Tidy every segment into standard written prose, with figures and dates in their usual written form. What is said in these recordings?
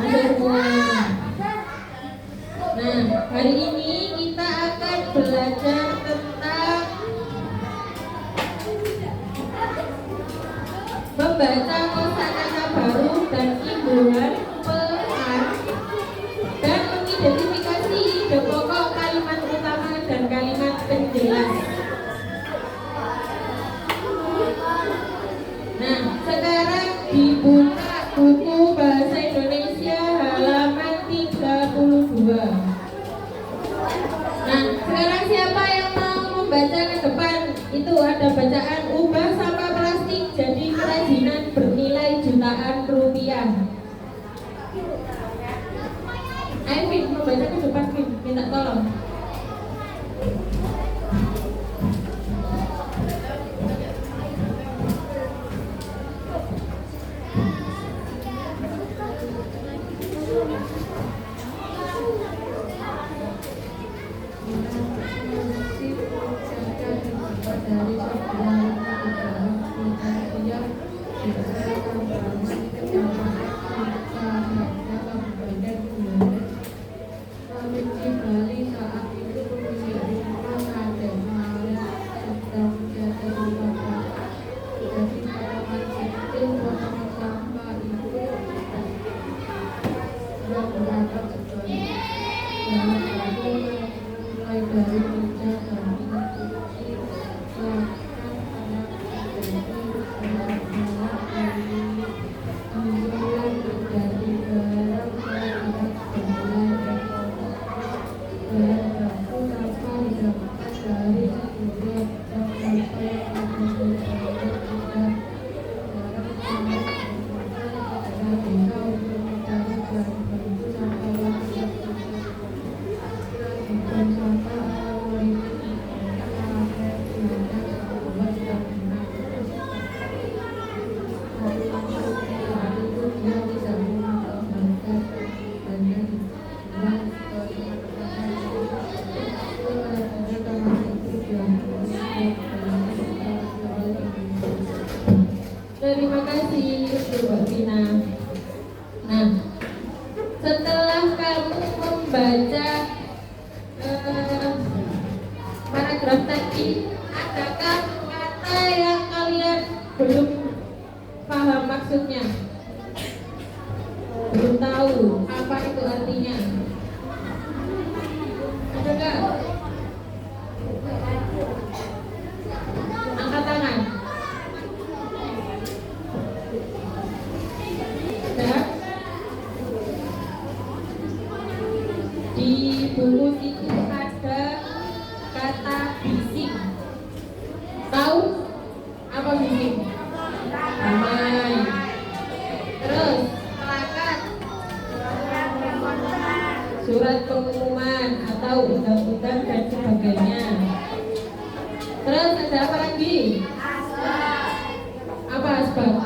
Ada semua. Nah, hari ini kita akan belajar tentang membaca kosakata baru dan imbuhan peran dan mengidentifikasi ide pokok kalimat utama dan kalimat penjelas. Nah, sekarang dibuka buku Bahasa Indonesia halaman 32. Nah, sekarang siapa yang mau membaca ke depan? Itu ada bacaan ubah sampah plastik jadi kerajinan bernilai jutaan rupiah. Ayo Vin, membaca ke depan Vin, minta tolong. Terima kasih Mbak Vina. Nah, setelah kamu membaca paragraf tadi, adakah kata yang kalian belum paham maksudnya? Belum tahu apa itu artinya? Adakah? Angkat tangan. Di buku itu ada kata bising. Tahu apa bising? Ramai. Terus plakat, surat pengumuman atau undang-undang dan sebagainya. Terus ada apa lagi? Apa asbab?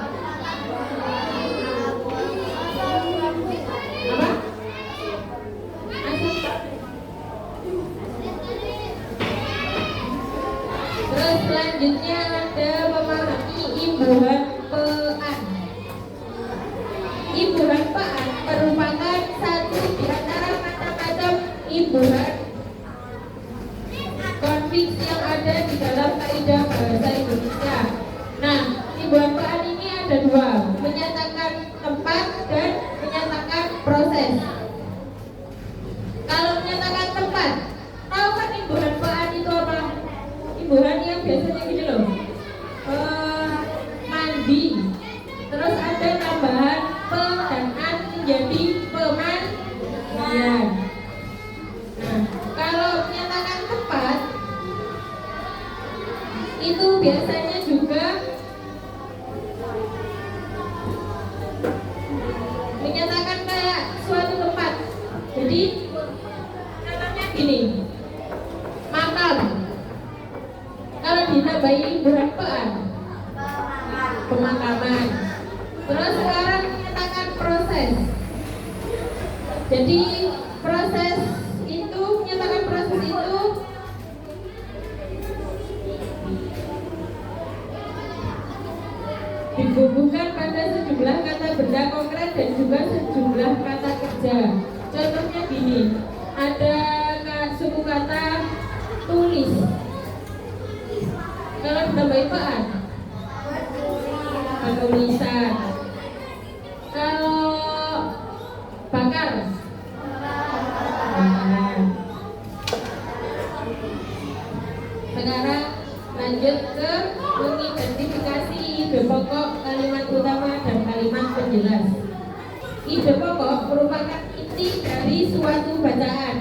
Selanjutnya ada memahami imbuhan pean. Imbuhan pean merupakan satu di antara macam-macam imbuhan konfiks yang ada di dalam kaidah bahasa Indonesia. Nah, imbuhan pean ini ada dua, menyatakan tempat dan menyatakan proses. Kalau menyatakan tempat, tahu kan imbuhan pean itu apa? Imbuhan yang biasanya gini loh, mandi. Terus ada tambahan pe dan an menjadi pemandian. Nah, kalau menyatakan tempat itu biasanya juga menyatakan kayak suatu tempat. Jadi contohnya gini, makam. Kalau ditambahi imbuhan pean, pemakaman. Terus sekarang menyatakan proses. Jadi proses itu, menyatakan proses itu digabungkan pada sejumlah kata benda konkret dan juga sejumlah kata kerja. Contohnya gini, ada suku kata tulis. Kalau ditambah ipaan, penulisan. Kalau bakar, bakar. Sekarang lanjut ke mengidentifikasi ide pokok, kalimat utama, dan kalimat penjelas. Ide pokok merupakan inti dari suatu bacaan,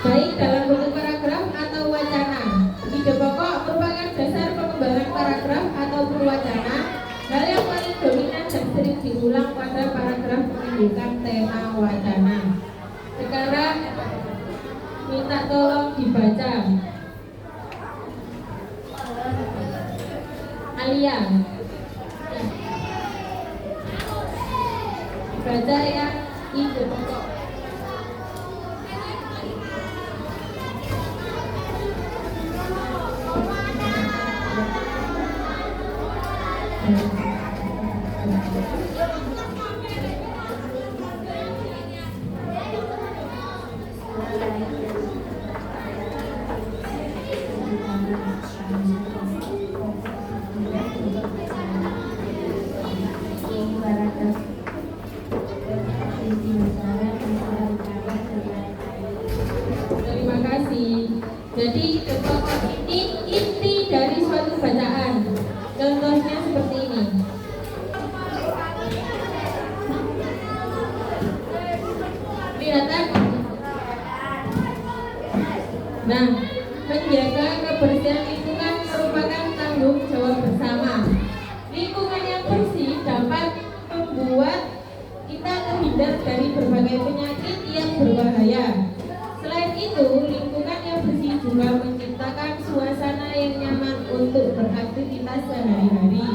baik dalam bentuk paragraf atau wacana. Ide pokok merupakan dasar pengembangan paragraf ataupun wacana. Hal yang paling dominan dan sering diulang pada paragraf menunjukkan tema wacana. Sekarang minta tolong dibaca. Alia, baca ya ide pokok. Terima kasih. Jadi ide pokok ini inti dari suatu bacaan. Contohnya seperti ini. Kelihatan? Nah, menjaga kebersihan lingkungan merupakan tanggung jawab bersama. Lingkungan yang bersih dapat membuat kita terhindar dari berbagai penyakit yang berbahaya. Selain itu, lingkungan yang bersih juga menciptakan suasana yang nyaman untuk beraktivitas sehari-hari.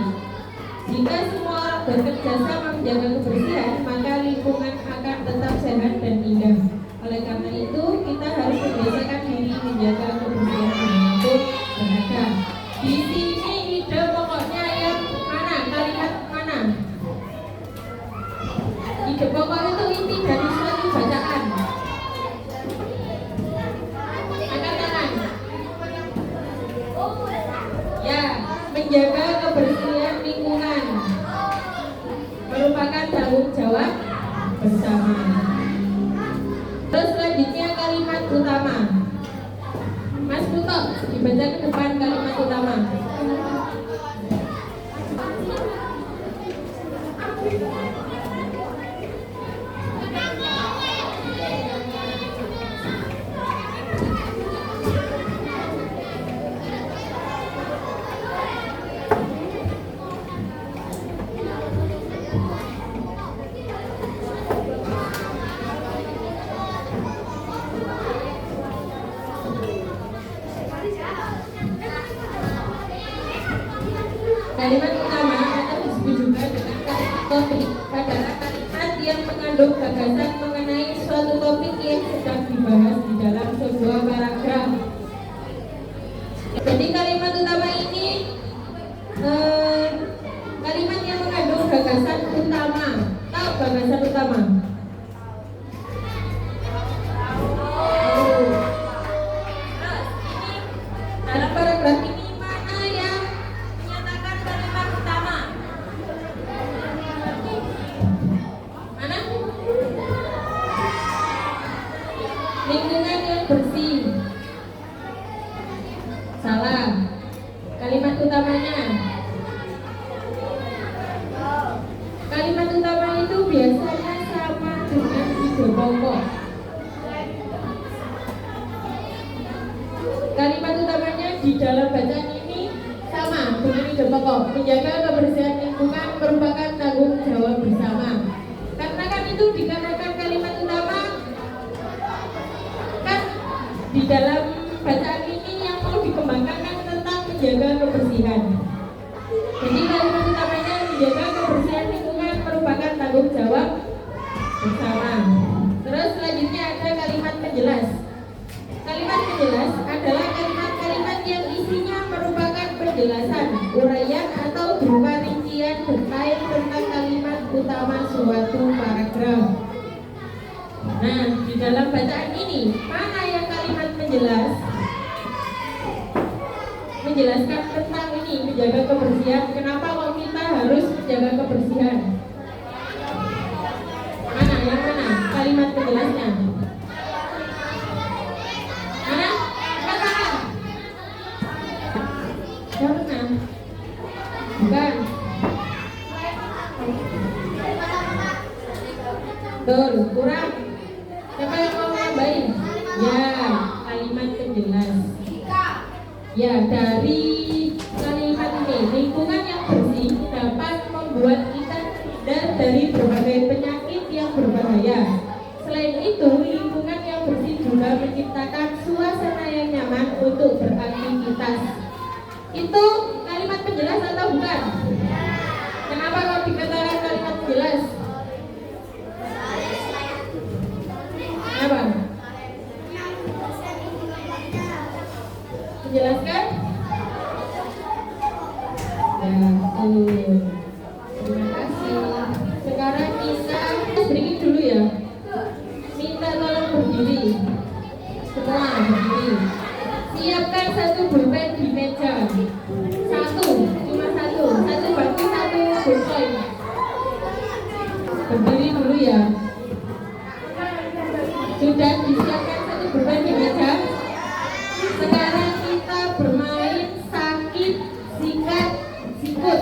Jika semua orang bekerja sama menjaga kebersihan, maka lingkungan akan tetap sehat dan indah. Oleh karena itu, kita harus membiasakan diri menjaga kebersihan untuk beragam. Di sini ide pokoknya yang mana? Kalimat mana? Ide pokok itu inti dari suatu bacaan. Angkat tangan. Ya, menjaga kebersihan lingkungan merupakan tanggung jawab bersama. Terus selanjutnya kalimat utama. Mas Puto, dibaca ke depan kalimat utama. Kalimat utama atau disebut juga dengan kalimat topik adalah kalimat yang mengandung gagasan mengenai suatu topik yang sedang dibahas di dalam sebuah paragraf. Jadi kalimat utama ini kalimat yang mengandung gagasan utama. Tahu gagasan utama? Dalam paragraf ini mana yang menyatakan kalimat utama? Mana? Lingkungan yang bersih. Salah. Kalimat utamanya. Kalimat utama itu biasanya sama dengan ide pokok. Kalimat utamanya di dalam bacaan ini sama dengan ide pokok. Menjaga kebersihan lingkungan merupakan tanggung jawab bersama. Karena kan itu dikarenakan kalimat utama kan di dalam bacaan ini yang mau dikembangkan kan tentang menjaga kebersihan. Jadi kalimat utamanya menjaga kebersihan lingkungan merupakan tanggung jawab bersama. Terus selanjutnya ada kalimat penjelas. Kalimat penjelas adalah kalimat-kalimat yang isinya merupakan penjelasan, uraian atau berupa rincian detail tentang kalimat utama suatu paragraf. Nah, di dalam bacaan ini, mana yang kalimat menjelaskan tentang ini, menjaga kebersihan? Kenapa kok kita harus menjaga kebersihan? Mana? Yang mana? Kalimat penjelasnya? Mana? Katakan. Karena bukan. Betul, kurang. Siapa yang mau nambahin? Ya, kalimat penjelas. Ya, dari kalimat ini, lingkungan yang bersih dapat membuat kita terhindar dari berbagai penyakit yang berbahaya. Selain itu, lingkungan yang bersih juga menciptakan suasana yang nyaman untuk beraktivitas. Itu kalimat penjelas atau bukan? Kenapa kau dikatakan kalimat penjelas? Apa? Menjelaskan? Ya, terima kasih. Sekarang kita sedikit dulu ya. Minta tolong berdiri. Semua berdiri. Siapkan satu pulpen di meja. Cuma satu bagi satu pulpen. Berdiri dulu ya. Sudah disiapkan satu pulpen di meja. Sekarang kita bermain sakit, sikat, sikut.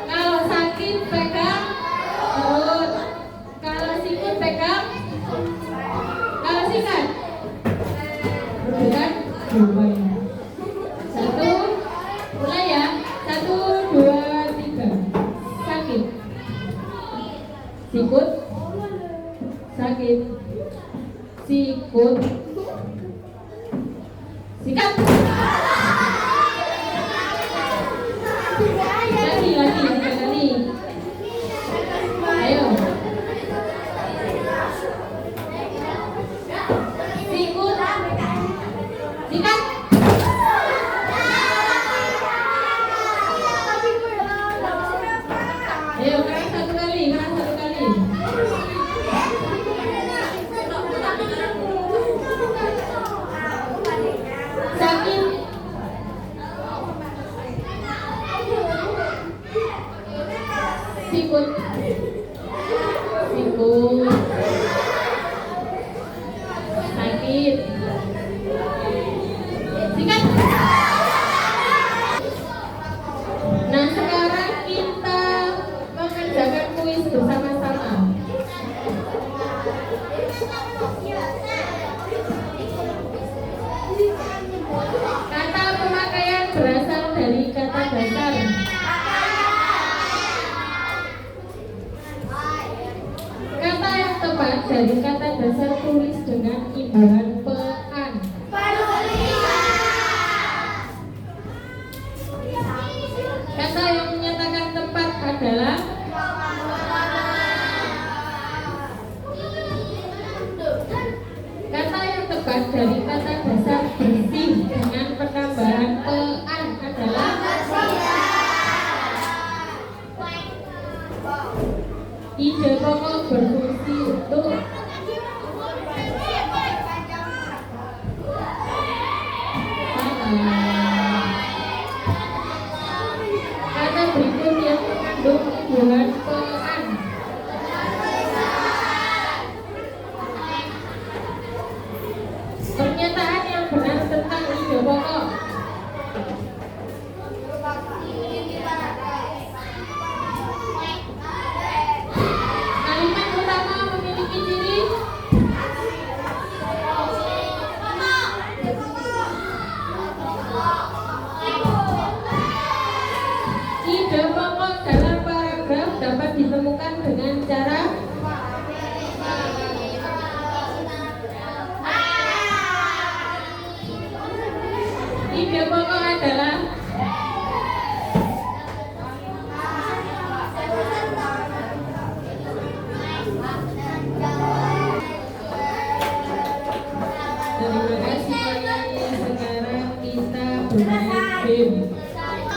Kalau sakit pegang perut, kalau sikut pegang, kalau sikat bergerak bermain. Satu, mulai ya. 1, 2, 3. Sakit, sikut, sakit, sikut, sikat. Lagi 3 kali. Ayo. Sikut, sikat. Ayo, keras satu kali. Sakit, sikut, sakit, sikat. Nah, sekarang kita mengerjakan kuis bersama-sama. Kata pemakaian berasal dari kata dasar. Kata yang tepat dari kata dasar tulis dengan imbalan pean. Kata yang menyatakan tepat adalah kata yang tepat dari kata dasar bersih dengan penambahan pean adalah ide pokok berfungsi untuk kata berikut yang mengandung imbuhan pean. Pernyataan yang benar tentang ide pokok. Kalimat utama memiliki ciri ide pokok dalam paragraf dapat ditemukan dengan cara ide pokok adalah terima kasih banyak. Sekarang kita bermain game.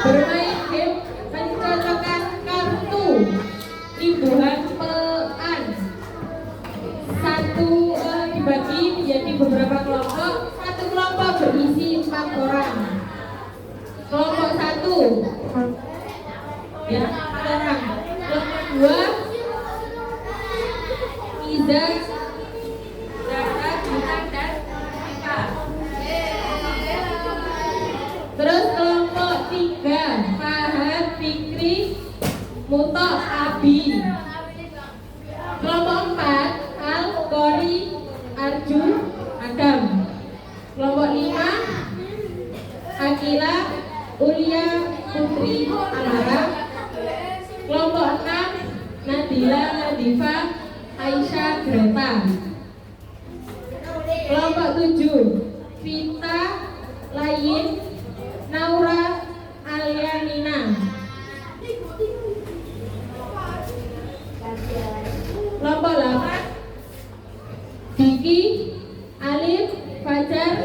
Bermain game pencocokan kartu. Ibu imbuhan pean. Dibagi menjadi beberapa kelompok. Satu kelompok berisi 4 orang. Kelompok 1 ya 4 orang. Kelompok 2 Iza, Zara, Gita, dan Ika. Terus kelompok 3 Fahad, Fikri, Muto, Abi. Kelompok 4 Al, Kori, Arju, Adam. Kelompok 5 Akila, Ulia, Putri, Amara. Kelompok 6 Nadila, Nadifa, Aisyah, Greta. Kelompok 7 Vita, Layin, Naura, Alia, Nina. Kelompok 8 Diki, Alif, Fajar,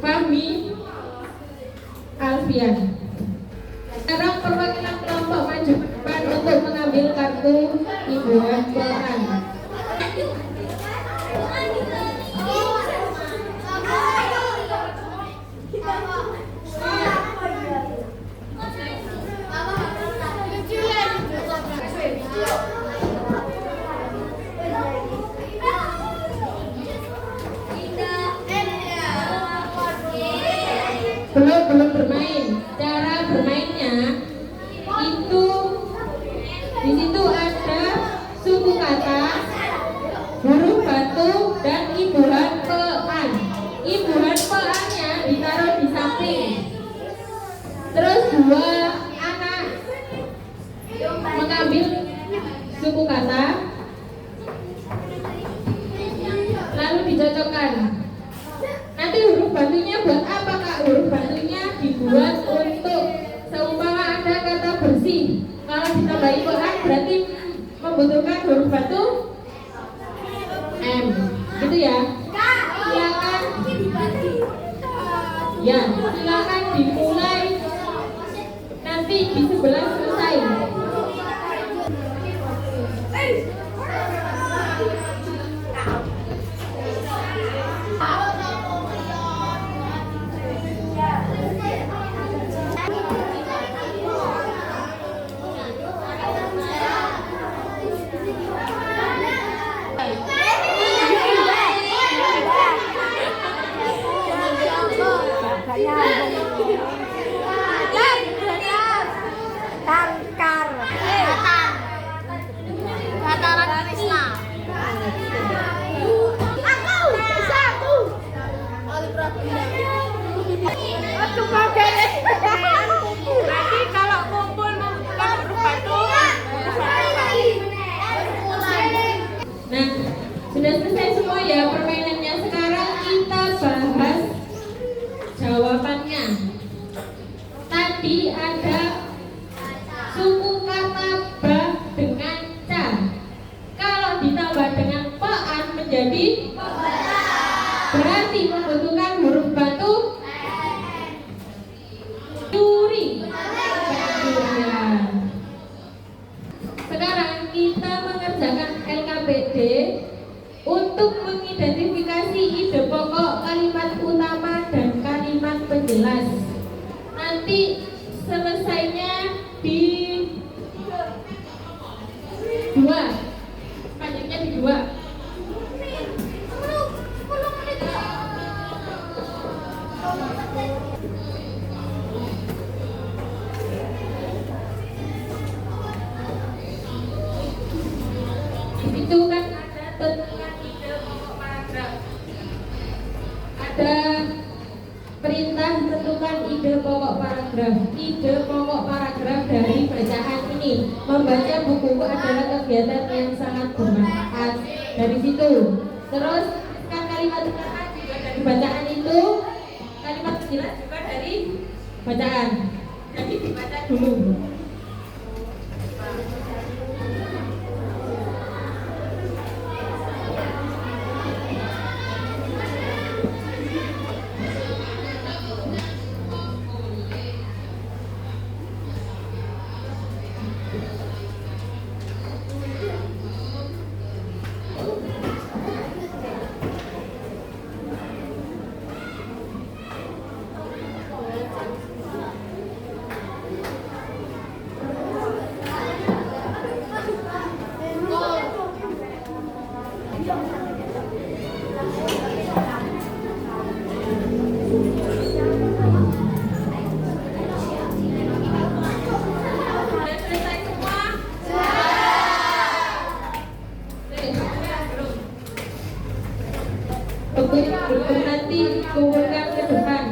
Fahmi, Alfian. Sekarang perwakilan kelompok maju ke depan untuk mengambil kartu imbuhan pean. Belum bermain. Cara bermainnya itu di situ ada suku kata, huruf batu, dan imbuhan pean. Imbuhan peannya ditaruh di samping. Terus 2 anak mengambil suku kata, lalu dicocokkan. Nanti huruf batunya buat apa Kak? Huruf batunya dibuat untuk seumpama ada kata bersih. Kalau ditambahin pean berarti membutuhkan huruf batu M. Gitu ya. Silakan. Ya, silakan dimulai. Nanti di sebelah selesai. Nanti kalau kumpul membutuhkan huruf batu. Nah, sudah selesai semua ya permainannya. Sekarang kita bahas jawabannya. Tadi ada suku kata ba dengan ca. Kalau ditambah dengan pean menjadi berarti membutuhkan huruf batu duri. Sekarang kita mengerjakan LKPD untuk mengidentifikasi ide pokok, kalimat utama, dan kalimat penjelas. Nanti selesainya di 2, panjangnya di 2. Itu kan ada tentukan ide pokok paragraf, ada perintah tentukan ide pokok paragraf. Ide pokok paragraf dari bacaan ini, membaca buku adalah kegiatan yang sangat bermanfaat. Dari situ, terus kan kalimat utama juga dari bacaan itu, kalimat penjelas juga dari bacaan. Jadi dibaca dulu. kumpulkan ke depan.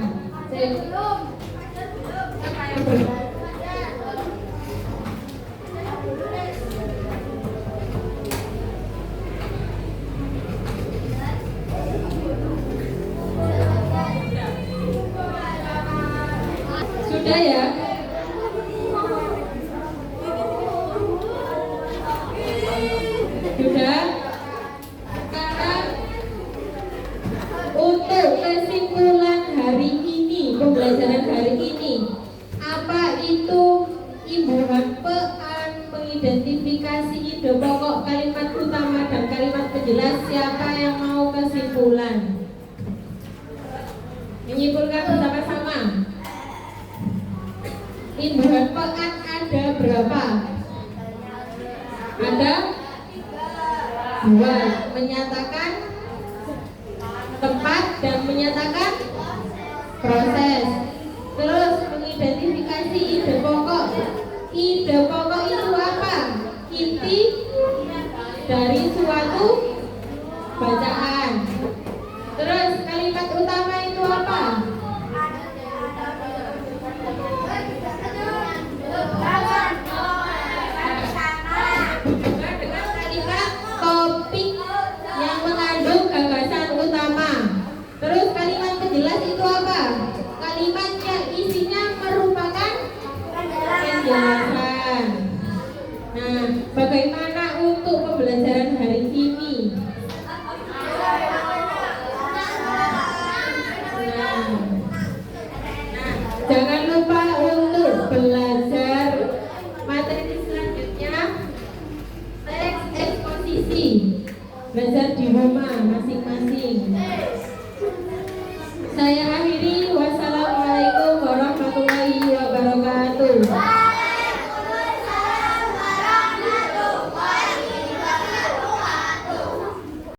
Sudah ya? Sudah? Sekarang untuk kesimpulan hari ini, pembelajaran hari ini, apa itu imbuhan pean, mengidentifikasi ide pokok, kalimat utama dan kalimat penjelas. Siapa yang mau kesimpulan? Menyimpulkan bersama-sama. Imbuhan pean ada berapa? Ada 2. Menyatakan tempat dan menyatakan proses. Terus mengidentifikasi ide pokok. Ide pokok itu apa? Inti dari suatu bacaan. Terus kalimat utama itu apa? Dengan kalimat topik yang mengandung gagasan utama. Terus kalimat penjelas itu apa? Kalimat yang isinya merupakan penjelasan. Nah, bagaimana untuk pembelajaran hari ini? Jangan lupa untuk belajar materi selanjutnya, teks eksposisi. Belajar di rumah masih